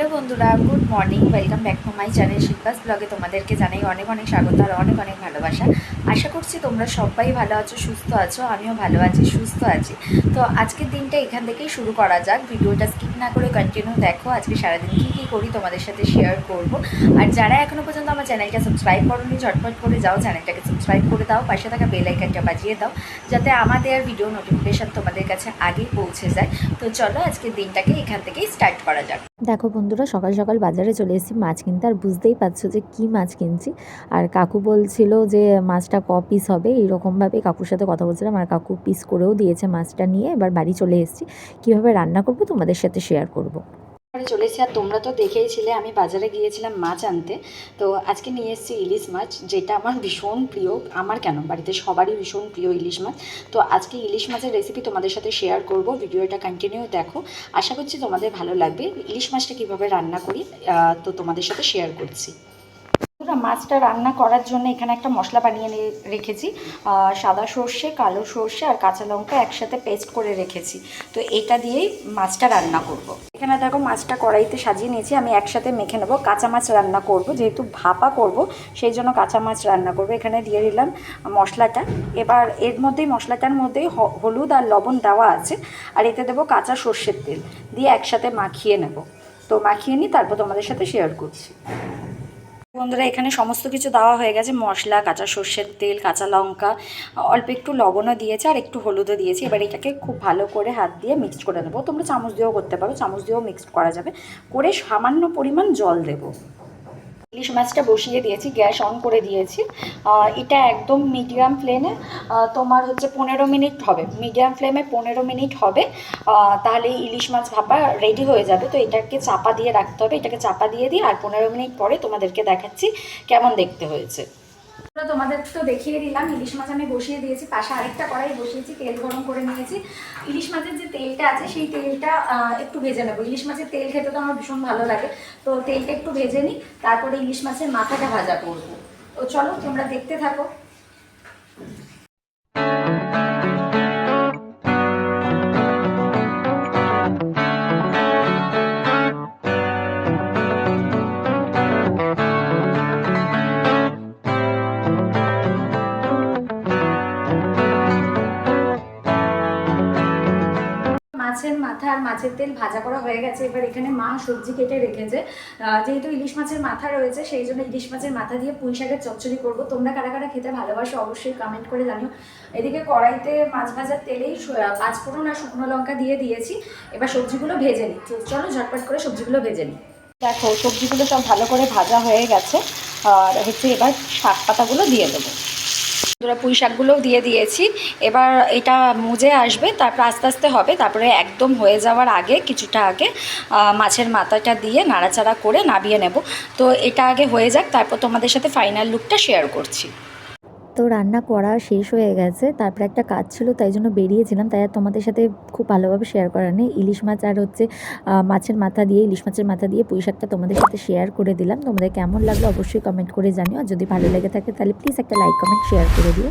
Hello বন্ধুরা, good morning. Welcome back to my channel Shilpa's ব্লগে তোমাদেরকে জানাই অনেক অনেক স্বাগত আর অনেক অনেক ভালোবাসা। আশা করছি তোমরা সবাই ভালো আছো, সুস্থ আছো। আমিও ভালো আছি, সুস্থ আছি। তো আজকের দিনটা এখান থেকেই শুরু করা যাক। ভিডিওটা স্কিপ না করে কন্টিনিউ দেখো। আজকে সারাদিন কী কী করি তোমাদের সাথে শেয়ার করব। আর যারা এখনও পর্যন্ত আমার চ্যানেলটা সাবস্ক্রাইব করোনি, ঝটপট করে যাও, চ্যানেলটাকে সাবস্ক্রাইব করে দাও, পাশে থাকা বেল আইকনটা বাজিয়ে দাও, যাতে আমাদের ভিডিও নোটিফিকেশান তোমাদের কাছে আগেই পৌঁছে যায়। তো চলো আজকের দিনটাকে এখান থেকেই স্টার্ট করা যাক। দেখো বন্ধুরা, সকাল সকাল বাজারে চলে এসেছি মাছ কিনতে। আর বুঝতেই পারছো যে কি মাছ কিনছি। আর কাকু বলছিল যে মাছটা পিস হবে, এইরকমভাবে কাকুর সাথে কথা বলছিলাম। আর কাকু পিস করেও দিয়েছে মাছটা। নিয়ে এবার বাড়ি চলে এসেছি। কীভাবে রান্না করব তোমাদের সাথে শেয়ার করব। চলে এসেছি। আর তোমরা তো দেখেইছিলে আমি বাজারে গিয়েছিলাম মাছ আনতে। তো আজকে নিয়ে এসেছি ইলিশ মাছ, যেটা আমার ভীষণ প্রিয়। আমার কেন, বাড়িতে সবারই ভীষণ প্রিয় ইলিশ মাছ। তো আজকে ইলিশ মাছের রেসিপি তোমাদের সাথে শেয়ার করব। ভিডিওটা কন্টিনিউ দেখো, আশা করছি তোমাদের ভালো লাগবে। ইলিশ মাছটা কীভাবে রান্না করি তো তোমাদের সাথে শেয়ার করছি। মাছটা রান্না করার জন্য এখানে একটা মশলা বানিয়ে রেখেছি। সাদা সর্ষে, কালো সর্ষে আর কাঁচা লঙ্কা একসাথে পেস্ট করে রেখেছি। তো এটা দিয়েই মাছটা রান্না করব। এখানে দেখো মাছটা কড়াইতে সাজিয়ে নিয়েছি। আমি একসাথে মেখে নেবো। কাঁচা মাছ রান্না করব, যেহেতু ভাপা করব সেই জন্য কাঁচা মাছ রান্না করব। এখানে দিয়ে দিলাম মশলাটা। এবার এর মধ্যেই মশলাটার মধ্যেই হলুদ আর লবণ দেওয়া আছে। আর এতে দেবো কাঁচা সর্ষের তেল, দিয়ে একসাথে মাখিয়ে নেব। তো মাখিয়ে নিই, তারপর তোমাদের সাথে শেয়ার করছি। বন্ধুরা, এখানে সমস্ত কিছু দেওয়া হয়ে গেছে। মশলা, কাঁচা সর্ষের তেল, কাঁচা লঙ্কা, অল্প একটু লবণও দিয়েছে আর একটু হলুদও দিয়েছি। এবার এটাকে খুব ভালো করে হাত দিয়ে মিক্সড করে নেবো। তোমরা চামচ দিয়েও করতে পারো, চামচ দিয়েও মিক্সড করা যাবে। করে সামান্য পরিমাণ জল দেবো। ইলিশ মাছটা বসিয়ে দিয়েছি, গ্যাস অন করে দিয়েছি। এটা একদম মিডিয়াম ফ্লেমে তোমার 15 মিনিট হবে। মিডিয়াম ফ্লেমে 15 মিনিট হবে, তাহলে ইলিশ মাছ ভাপা রেডি হয়ে যাবে। তো এটাকে চাপা দিয়ে রাখতে হবে। এটাকে চাপা দিয়ে দিই, আর 15 মিনিট পরে তোমাদেরকে দেখাচ্ছি কেমন দেখতে হয়েছে। তোমাদের তো দেখিয়ে দিলাম। ইলিশ মাছ আমি বসিয়ে দিয়েছি, পাশে আরেকটা কড়াই বসিয়েছি, তেল গরম করে নিয়েছি। ইলিশ মাছের যে তেলটা আছে সেই তেলটা একটু ভেজে নেবো। ইলিশ মাছের তেল খেতে তো আমার ভীষণ ভালো লাগে। তো তেলটা একটু ভেজে নিই, তারপরে ইলিশ মাছের মাথাটা ভাজা করবো। তো চলো তোমরা দেখতে থাকো। মাছের মাথা আর মাছের তেল ভাজা করা হয়ে গেছে। এবার এখানে মা সবজি কেটে রেখেছে। যেহেতু ইলিশ মাছের মাথা রয়েছে, সেই জন্য ইলিশ মাছের মাথা দিয়ে পুঁই শাকের চচ্চড়ি করবো। তোমরা কারা কারা খেতে ভালোবাসো অবশ্যই কমেন্ট করে জানিও। এদিকে কড়াইতে মাছ ভাজার তেলেই 5 ফোড়ন আর শুকনো লঙ্কা দিয়ে দিয়েছি। এবার সবজিগুলো ভেজে নিই। চলো ঝটপট করে সবজিগুলো ভেজে নিই। দেখো সবজিগুলো সব ভালো করে ভাজা হয়ে গেছে। আর এবার শাক পাতাগুলো দিয়ে দেবো। পুঁই শাকগুলোও দিয়ে দিয়েছি। এবার এটা মুজে আসবে, তারপর আস্তে আস্তে হবে। তারপরে একদম হয়ে যাওয়ার আগে, কিছুটা আগে মাছের মাথাটা দিয়ে নাড়াচাড়া করে নামিয়ে নেব। তো এটা আগে হয়ে যাক, তারপর তোমাদের সাথে ফাইনাল লুকটা শেয়ার করছি। তো রান্না করা শেষ হয়ে গেছে। তারপর একটা কাজ ছিল, তাই জন্য বেরিয়েছিলাম। তাই আর তোমাদের সাথে খুব ভালোভাবে শেয়ার করা নেই। ইলিশ মাছ আর মাছের মাথা দিয়ে, ইলিশ মাছের মাথা দিয়ে পুঁই শাকটা তোমাদের সাথে শেয়ার করে দিলাম। তোমাদের কেমন লাগলো অবশ্যই কমেন্ট করে জানিও। আর যদি ভালো লেগে থাকে তাহলে প্লিজ একটা লাইক, কমেন্ট, শেয়ার করে দিও।